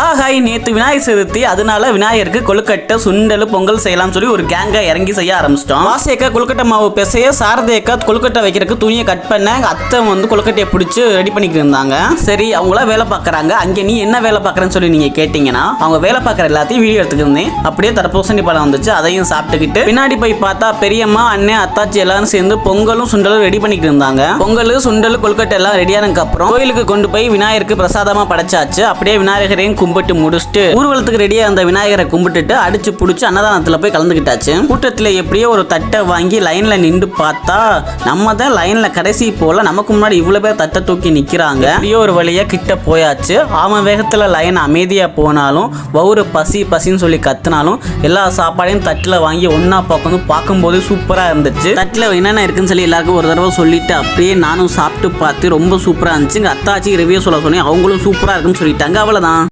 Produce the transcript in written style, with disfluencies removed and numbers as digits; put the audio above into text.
Hi, நேற்று விநாயகர் சதுர்த்தி, அதனால விநாயகருக்கு கொழுக்கட்டை, சுண்டல், பொங்கல் செய்யலாம்னு சொல்லி ஒரு கேங்கா இறங்கி செய்ய ஆரம்பிச்சிட்டோம். வாசியக்கா கொழுக்கட்டை மாவு பிசைய, சாரதையக்கா கொழுக்கட்டை வைக்கிறதுக்கு துணியை கட் பண்ண, அத்தை வந்து கொழுக்கட்டையை பிடிச்சி ரெடி பண்ணிக்கிட்டு இருந்தாங்க. சரி, அவங்களா வேலை பார்க்குறாங்க. அங்கே நீ என்ன வேலை பார்க்குறேன்னு சொல்லி நீங்கள் கேட்டிங்கன்னா, அவங்க வேலை பார்க்குற எல்லாத்தையும் வீடியோ எடுத்துக்கிருந்தேன். அப்படியே தர்பூசணி பழம் வந்துச்சு, அதையும் சாப்பிட்டுக்கிட்டு பின்னாடி போய் பார்த்தா பெரியம்மா, அண்ணன், அத்தாச்சி எல்லாரும் சேர்ந்து பொங்கலும் சுண்டலும் ரெடி பண்ணிக்கிட்டு இருந்தாங்க. பொங்கல், சுண்டல், கொழுக்கட்டை எல்லாம் ரெடியானதுக்கு அப்புறம் கோயிலுக்கு கொண்டு போய் விநாயகருக்கு பிரசாதமா படைச்சாச்சு. அப்படியே விநாயகரையும் கும்பிட்டு முடிச்சுட்டு ஊர்வலத்துக்கு ரெடியா அந்த விநாயகரை கும்பிட்டுட்டு அடிச்சு புடிச்சு அன்னதானத்துல போய் கலந்துக்கிட்டாச்சு. கூட்டத்துல எப்படியோ ஒரு தட்டை வாங்கி லைன்ல நின்று பார்த்தா நம்ம தான் லைன்ல கடைசி போல, நமக்கு முன்னாடி இவ்வளவு பேர் தட்டை தூக்கி நிக்கிறாங்க. எப்படியோ ஒரு வழியா கிட்ட போயாச்சு. அவன் வேகத்துல லைன் அமைதியா போனாலும் வவுறு பசி பசின்னு சொல்லி கத்துனாலும் எல்லா சாப்பாடையும் தட்டுல வாங்கி ஒன்னா பார்க்கும்போது சூப்பரா இருந்துச்சு. தட்டுல என்னென்ன இருக்குன்னு சொல்லி எல்லாருக்கும் ஒரு தடவை சொல்லிட்டு அப்படியே நானும் சாப்பிட்டு பார்த்து ரொம்ப சூப்பரா இருந்துச்சு. அத்தாச்சி ரிவ்யூ சொல்ல சொன்னேன், அவங்களும் சூப்பரா இருக்குன்னு சொல்லிட்டாங்க. அவ்வளவுதான்.